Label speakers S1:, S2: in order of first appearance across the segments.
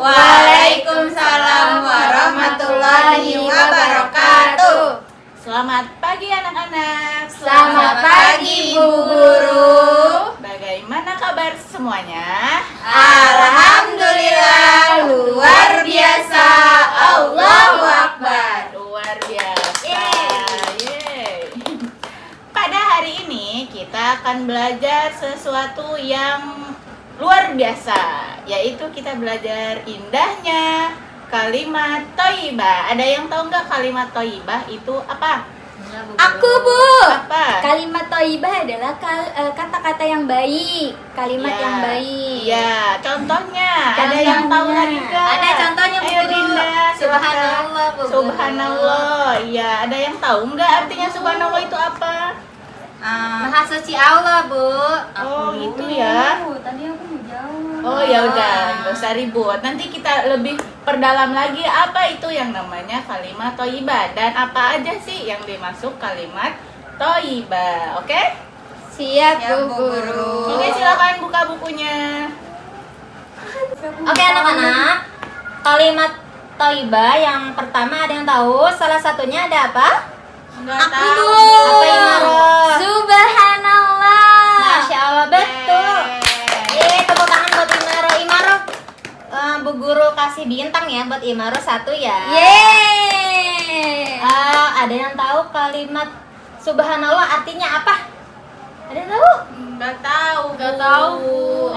S1: Waalaikumsalam warahmatullahi wabarakatuh.
S2: Selamat pagi anak-anak.
S1: Selamat pagi Bu Guru.
S2: Bagaimana kabar semuanya?
S1: Alhamdulillah luar biasa. Allahu Akbar.
S2: Luar biasa. Yeay. Pada hari ini kita akan belajar sesuatu yang luar biasa, yaitu kita belajar indahnya kalimat thayyibah. Ada yang tahu nggak kalimat thayyibah itu apa?
S1: Aku Bu.
S2: Apa?
S1: Kalimat thayyibah adalah kata-kata yang baik, kalimat
S2: Ya,
S1: yang baik.
S2: Iya, contohnya. Ada yang tahu lagi nggak?
S1: Ada contohnya Bu
S2: Ayo
S1: Guru.
S2: Dinda, silakan.
S1: Subhanallah Bu Guru.
S2: Subhanallah. Iya, ada yang tahu nggak artinya subhanallah itu apa?
S1: Maha suci Allah Bu.
S2: Oh, gitu ya.
S1: Tadi aku mau jawab.
S2: Oh ya udah, nggak usah ribut. Nanti kita lebih perdalam lagi apa itu yang namanya kalimat thayyibah dan apa aja sih yang dimasuk kalimat thayyibah. Oke?
S1: Siap Bu Guru.
S2: Oke, silakan buka bukunya.
S3: Oke anak-anak, kalimat thayyibah yang pertama ada yang tahu? Salah satunya ada apa?
S2: Nggak
S1: Aku
S2: tahu.
S1: Bu.
S3: Apa Imaro?
S1: Subhanallah.
S3: Masya Allah, betul. Tepuk tangan buat Imaro. Imaro, Bu Guru kasih bintang ya buat Imaro 1 ya.
S1: Yeay.
S3: Ada yang tahu kalimat subhanallah artinya apa? Ada yang tahu?
S2: Nggak tahu.
S1: Nggak tahu.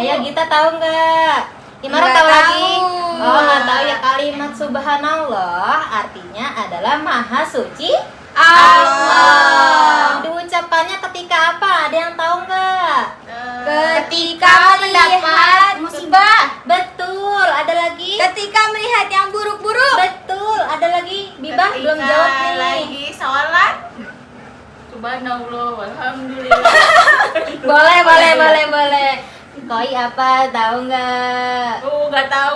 S3: Ayo kita tahu nggak? Imaro
S1: Nggak
S3: tahu lagi?
S1: tahu.
S3: Oh nggak tahu ya. Kalimat subhanallah artinya adalah maha suci
S1: Allah.
S3: Diucapkannya ketika apa? Ada yang tahu nggak?
S1: Ketika melihat musibah.
S3: Betul. Ada lagi?
S1: Ketika melihat yang buruk-buruk.
S3: Betul. Ada lagi? Bibah
S2: Ketika
S3: belum jawab nih.
S2: lagi sholat. Subhanallah, walhamdulillah.
S3: Boleh. Koi apa? Tahu nggak?
S2: Nggak tahu.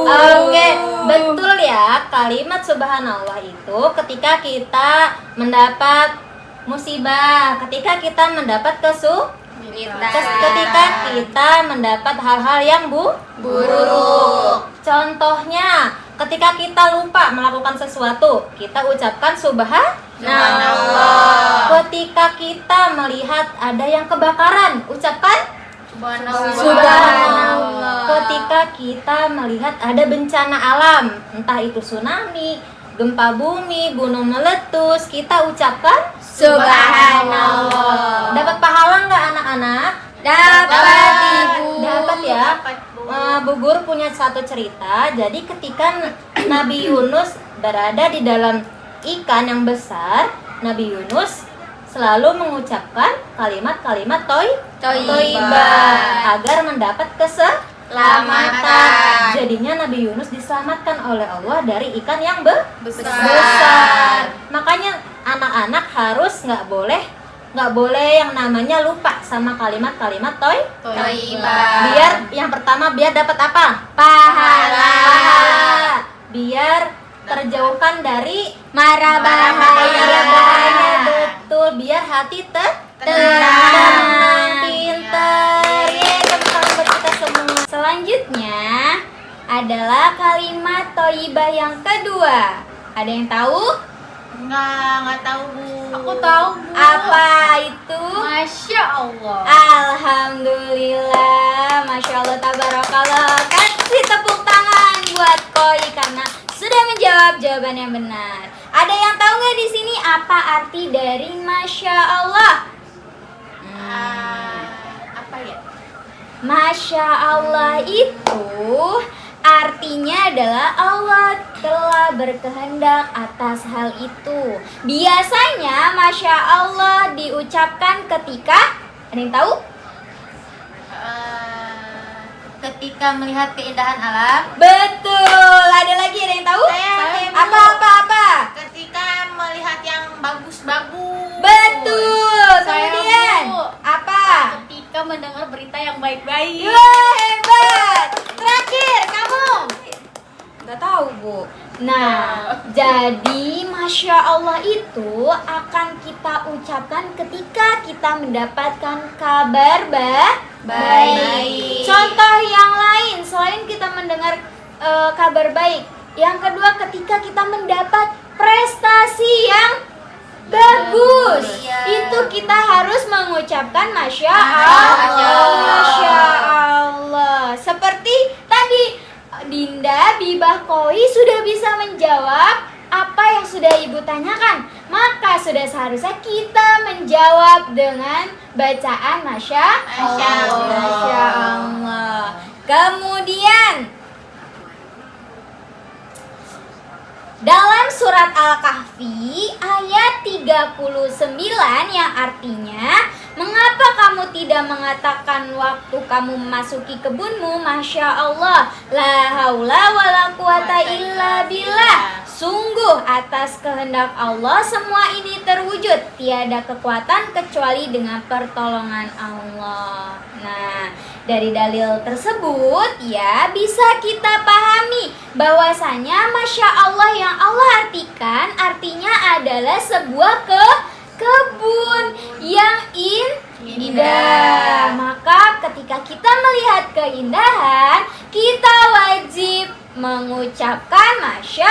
S3: Oke, betul ya. Kalimat subhanallah itu ketika kita mendapat musibah, ketika kita mendapat ketika kita mendapat hal-hal yang buruk. Contohnya, ketika kita lupa melakukan sesuatu, kita ucapkan subhanallah. Ketika kita melihat ada yang kebakaran, ucapkan subhanallah. Ketika kita melihat ada bencana alam, entah itu tsunami, gempa bumi, gunung meletus, kita ucapkan
S1: Subhanallah.
S3: Dapat pahala nggak anak-anak?
S1: Dapat Ibu.
S3: Dapat ya. Bu Guru punya satu cerita. Jadi ketika Nabi Yunus berada di dalam ikan yang besar, Nabi Yunus selalu mengucapkan kalimat-kalimat thayyibah agar mendapat keselamatan. Jadinya Nabi Yunus diselamatkan oleh Allah dari ikan yang besar. Makanya anak-anak harus nggak boleh yang namanya lupa sama kalimat-kalimat
S1: Thayyibah.
S3: Biar yang pertama biar dapat apa?
S1: Pahala.
S3: Biar terjauhkan dari
S1: Mara bahaya.
S3: Betul, biar hati
S1: Tenang.
S3: pinter. Tepuk tangan buat kita semua. Selanjutnya adalah kalimat thayyibah yang kedua. Ada yang tahu?
S2: Nggak tahu, Bu.
S1: Aku tahu Bu.
S3: Apa itu?
S1: Masya Allah.
S3: Alhamdulillah, Masya Allah, tabarakallah. Kasih tepuk tangan buat Koi karena sudah menjawab jawaban yang benar. Ada yang tahu nggak di sini apa arti dari Masya Allah?
S2: Apa ya?
S3: Masya Allah itu artinya adalah Allah telah berkehendak atas hal itu. Biasanya Masya Allah diucapkan ketika, ada yang tahu?
S1: Ketika melihat keindahan alam.
S3: Betul. Ada lagi, ada yang tahu?
S2: Saya
S3: Apa?
S2: Ketika melihat yang bagus-bagus.
S3: Betul.
S1: Saya,
S3: Kemudian
S1: Bu.
S3: apa?
S1: Ketika mendengar berita yang baik-baik.
S3: Wah, hebat. Terakhir kamu. Nggak tahu, Bu. Nah, jadi Masya Allah itu akan kita ucapkan ketika kita mendapatkan kabar baik. Contoh yang lain selain
S1: kabar baik. Yang kedua, ketika kita mendapat prestasi yang bagus,
S3: Iya.
S1: itu kita harus mengucapkan Masya Allah. Masya Allah. Seperti tadi Dinda Bibah Koi sudah bisa menjawab apa yang sudah Ibu tanyakan. Maka sudah seharusnya kita menjawab dengan bacaan Masya Allah. Masya Allah. Kemudian dalam surat Al-Kahfi ayat 39 yang artinya, mengapa kamu tidak mengatakan waktu kamu memasuki kebunmu, Masya Allah, la haula wa la quwata illa billah. Sungguh atas kehendak Allah semua ini terwujud, tiada kekuatan kecuali dengan pertolongan Allah. Nah, dari dalil tersebut ya bisa kita pahami bahwasanya Masya Allah yang Allah artikan artinya adalah sebuah kebun yang indah. Maka ketika kita melihat keindahan, kita wajib mengucapkan Masya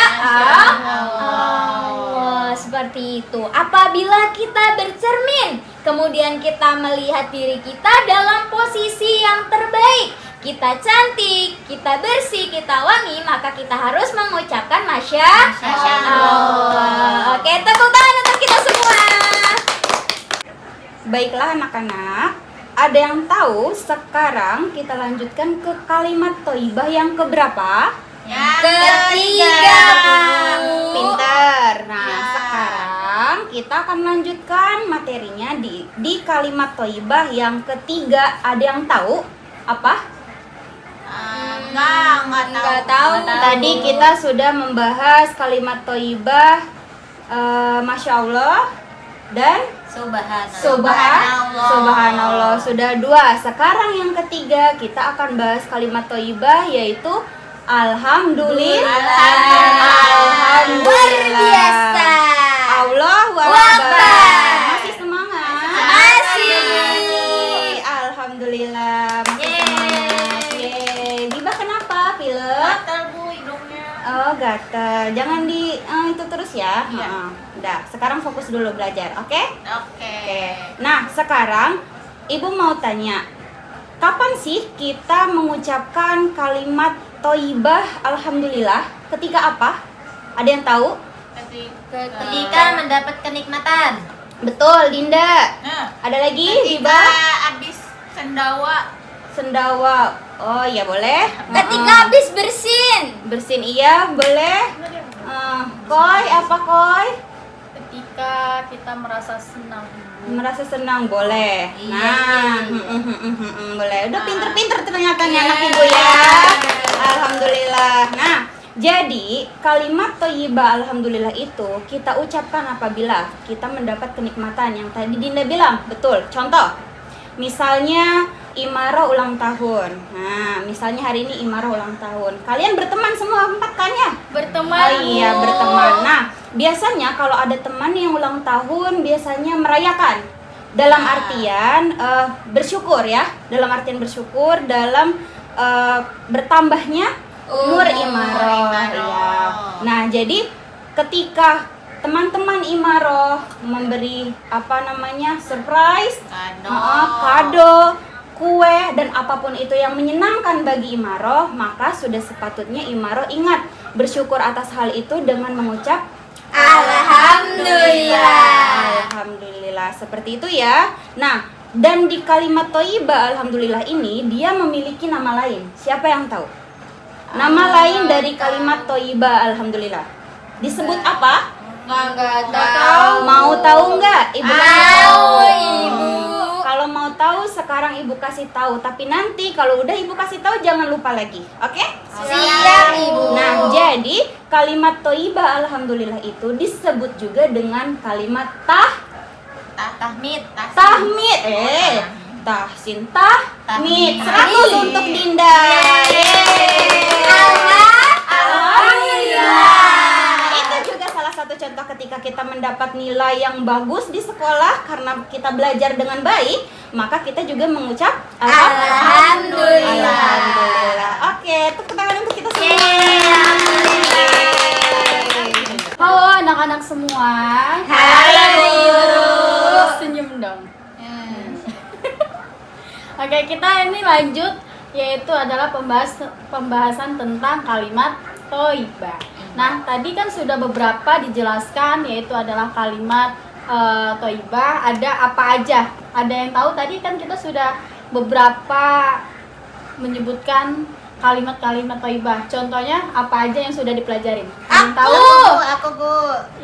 S1: Allah. Seperti itu. Apabila kita bercermin, kemudian kita melihat diri kita dalam posisi yang terbaik, kita cantik, kita bersih, kita wangi, maka kita harus mengucapkan Masya Allah. Oke, tepuk tangan untuk kita semua.
S4: Baiklah anak-anak, ada yang tahu sekarang kita lanjutkan ke kalimat thayyibah yang keberapa?
S1: Ketiga, Bu.
S4: Pinter. Nah, sekarang kita akan lanjutkan materinya di kalimat thayyibah yang ketiga. Ada yang tahu apa?
S2: Enggak
S1: tahu.
S4: Tadi kita sudah membahas kalimat thayyibah Masya Allah dan Subhanallah. Sudah 2. Sekarang yang ketiga kita akan bahas kalimat thayyibah yaitu Alhamdulillah.
S1: Luar biasa.
S4: Allahu
S1: Akbar.
S4: Akbar. Masih semangat?
S1: Masih.
S4: Alhamdulillah. Yeay. Biba kenapa? Pilek?
S2: Gatal Bu hidungnya.
S4: Oh, gatel. Jangan di itu terus ya.
S2: Iya.
S4: Udah, sekarang fokus dulu belajar, oke?
S2: Oke.
S4: Nah, sekarang Ibu mau tanya, kapan sih kita mengucapkan kalimat thayyibah alhamdulillah? Ketika apa? Ada yang tahu?
S3: Ketika mendapat kenikmatan.
S4: Betul, Dinda.
S2: Nah,
S4: Ada lagi?
S2: ketika
S4: Biba?
S2: habis sendawa.
S4: Sendawa. Oh, iya boleh.
S1: Ketika habis bersin.
S4: Bersin iya, boleh. Koi, apa koi?
S5: Ketika kita merasa senang.
S4: Merasa senang boleh. Nah, boleh. Udah pinter-pinter ternyata nih anak ibu ya. Alhamdulillah. Nah, jadi kalimat thayyibah alhamdulillah itu kita ucapkan apabila kita mendapat kenikmatan yang tadi Dinda bilang. Betul. Contoh, misalnya Imara ulang tahun. Nah, misalnya hari ini Imara ulang tahun. Kalian berteman semua 4 kan ya?
S1: Berteman.
S4: Oh iya, berteman. Nah, biasanya kalau ada teman yang ulang tahun, biasanya merayakan. Dalam artian bersyukur ya. Dalam artian bersyukur, dalam bertambahnya umur Imaroh. Ya. Nah, jadi ketika teman-teman Imaroh memberi surprise, kado, kue dan apapun itu yang menyenangkan bagi Imaroh, maka sudah sepatutnya Imaroh ingat bersyukur atas hal itu dengan mengucap Alhamdulillah. Seperti itu ya. Nah, dan di kalimat thayyibah alhamdulillah ini dia memiliki nama lain. Siapa yang tahu? Nama lain dari kalimat thayyibah alhamdulillah disebut apa?
S2: Enggak
S4: Tahu. Mau tahu nggak? Ibu
S1: Tahu, Ibu.
S4: Kalau mau tahu sekarang Ibu kasih tahu, tapi nanti kalau udah Ibu kasih tahu jangan lupa lagi. Oke?
S1: Siap, Ibu.
S4: Nah, jadi kalimat thayyibah alhamdulillah itu disebut juga dengan kalimat
S3: Tahmid.
S4: tahmid. Tahsin tahmid. 100 untuk Dinda. Alhamdulillah. Itu juga salah satu contoh ketika kita mendapat nilai yang bagus di sekolah karena kita belajar dengan baik, maka kita juga mengucap
S1: Alhamdulillah.
S4: Alhamdulillah. Oke, tepuk tangan untuk kita semua.
S5: anak-anak semua.
S3: Halo, Guru.
S5: Senyum dong. Oke, kita ini lanjut, yaitu adalah pembahasan tentang kalimat toibah. Nah, tadi kan sudah beberapa dijelaskan, yaitu adalah kalimat toibah. Ada apa aja? Ada yang tahu? Tadi kan kita sudah beberapa menyebutkan kalimat-kalimat toibah. Contohnya apa aja yang sudah dipelajarin? Ada yang tahu?
S3: Aku Bu.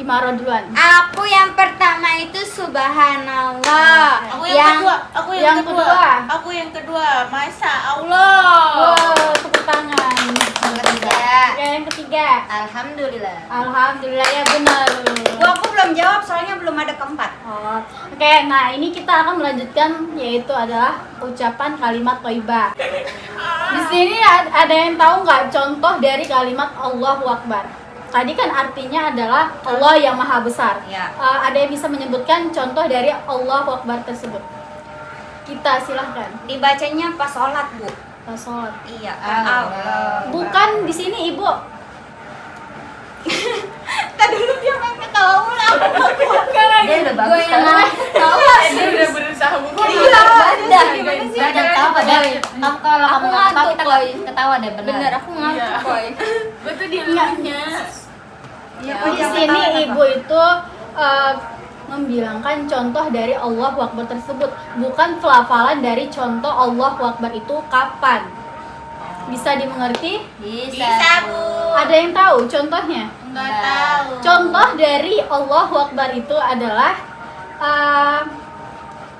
S5: Imaro duluan.
S1: Aku yang pertama itu subhanallah.
S2: Aku yang kedua.
S5: yang kedua.
S2: Aku yang kedua. Masya Allah.
S5: Wow, tepuk tangan. Yang ketiga.
S3: Alhamdulillah.
S5: Alhamdulillah, ya benar.
S4: Bu, aku belum jawab soalnya belum ada keempat.
S5: Oh, oke, nah ini kita akan melanjutkan, yaitu adalah ucapan kalimat thayyibah. Di sini ada yang tahu nggak contoh dari kalimat Allahu Akbar? Tadi kan artinya adalah Allah yang Maha Besar.
S3: Ya.
S5: Ada yang bisa menyebutkan contoh dari Allahu Akbar tersebut? Kita silahkan.
S4: Dibacanya pas sholat, Bu.
S5: Pas sholat.
S4: Iya.
S3: Allah.
S5: Bukan di sini Ibu.
S4: Tadi dulu dia main ketawa ulang.
S3: Dia udah bagus kan?
S2: Dia udah berusaha mungkin.
S3: Udah tahu pada kamu kalau kamu nggak tahu kita ketawa deh benar.
S1: Aku ngantuk, Boy.
S2: Betul dia lihatnya.
S5: Di sini Ibu itu membilangkan contoh dari Allahu Akbar tersebut, bukan pelafalan dari contoh Allahu Akbar itu kapan. Bisa dimengerti?
S2: Bisa, Bu.
S5: Ada yang tahu contohnya?
S2: Enggak tahu.
S5: Contoh dari Allahu Akbar itu adalah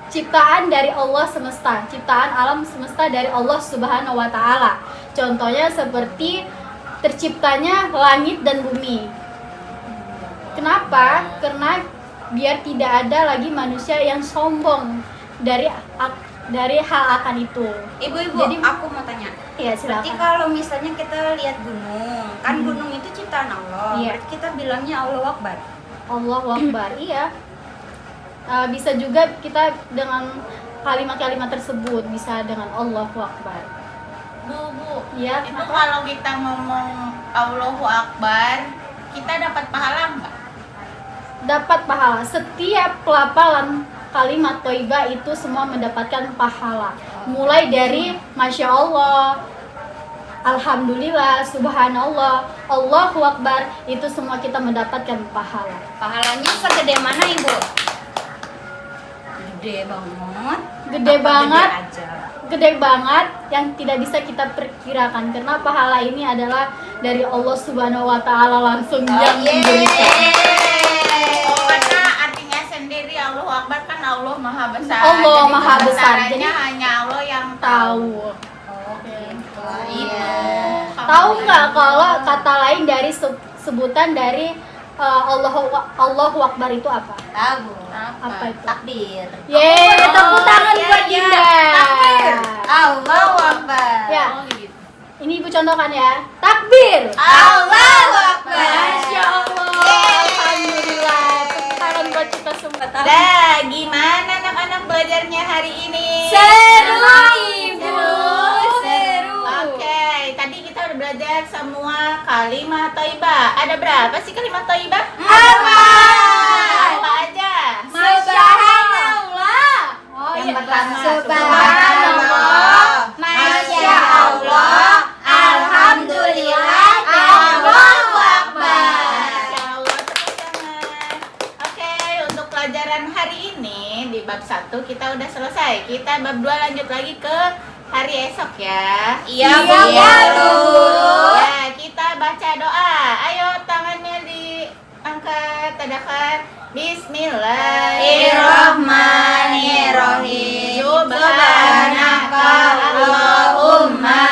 S5: ciptaan dari Allah semesta, ciptaan alam semesta dari Allah Subhanahu wa taala. Contohnya seperti terciptanya langit dan bumi. Kenapa? Karena biar tidak ada lagi manusia yang sombong dari hal akan itu.
S4: Ibu-ibu,
S5: Jadi-
S4: aku mau tanya.
S5: Ya,
S4: Berarti
S5: silakan.
S4: kalau misalnya kita lihat gunung, kan gunung itu ciptaan Allah.
S5: Iya.
S4: Berarti kita bilangnya Allahu Akbar.
S5: Allahu Akbar. Iya. Bisa juga kita dengan kalimat-kalimat tersebut, bisa dengan Allahu Akbar.
S2: Bu.
S5: Iya,
S2: Itu
S5: kenapa?
S2: kalau kita ngomong Allahu Akbar, kita dapat pahala enggak?
S5: Dapat pahala. Setiap pelafalan kalimat thayyibah itu semua mendapatkan pahala. Mulai dari Masya Allah, Alhamdulillah, Subhanallah, Allahu Akbar, itu semua kita mendapatkan pahala.
S4: Pahalanya segede mana, Ibu?
S3: Gede banget.
S5: Gede banget.
S4: Aja.
S5: Gede banget yang tidak bisa kita perkirakan, karena pahala ini adalah dari Allah Subhanahu wa taala langsung yang memberikan.
S2: Oh, karena artinya sendiri Allahu Akbar kan Allah Maha Besar.
S5: Allah
S2: Jadi
S5: Maha Besar.
S2: kebesarannya
S5: Jadi
S2: hanya Allah yang tahu.
S5: Tahu.
S3: Iya.
S5: Tahu nggak kalau kata lain dari sebutan dari Allahu Akbar itu apa?
S3: Tahu.
S5: Apa itu?
S3: Takbir.
S5: Yeay, tepuk tangan buat
S2: iya.
S5: Dinda.
S3: Allahu Akbar.
S5: Ya,
S2: Oh, gitu.
S5: ini Ibu contohkan ya. Takbir.
S3: Allahu Akbar.
S5: Masya Allah. Alhamdulillah. Tepuk tangan buat kita semua.
S2: Dah, gimana anak-anak belajarnya hari ini?
S5: Seru, Ibu. Seru.
S2: Oke, tadi kita udah belajar semua kalimat thayyibah. Ada berapa sih kalimat thayyibah?
S5: Apa?
S2: Apa aja?
S5: Subhanallah. Oh,
S2: Yang
S5: iya.
S2: pertama,
S3: Subhanallah. Masya Allah. Alhamdulillah. Allahu Akbar.
S2: Masya Allah, tepuk tangan. Oke, untuk pelajaran hari ini di bab 1 kita udah selesai. Kita bab 2 lanjut lagi ke hari esok ya.
S3: Iya,
S5: Bu. Iya, Bu.
S2: Ya, kita baca doa. Ayo tangannya diangkat, tadakan.
S3: Bismillahirrahmanirrahim.
S2: Subhanaka
S3: Allahumma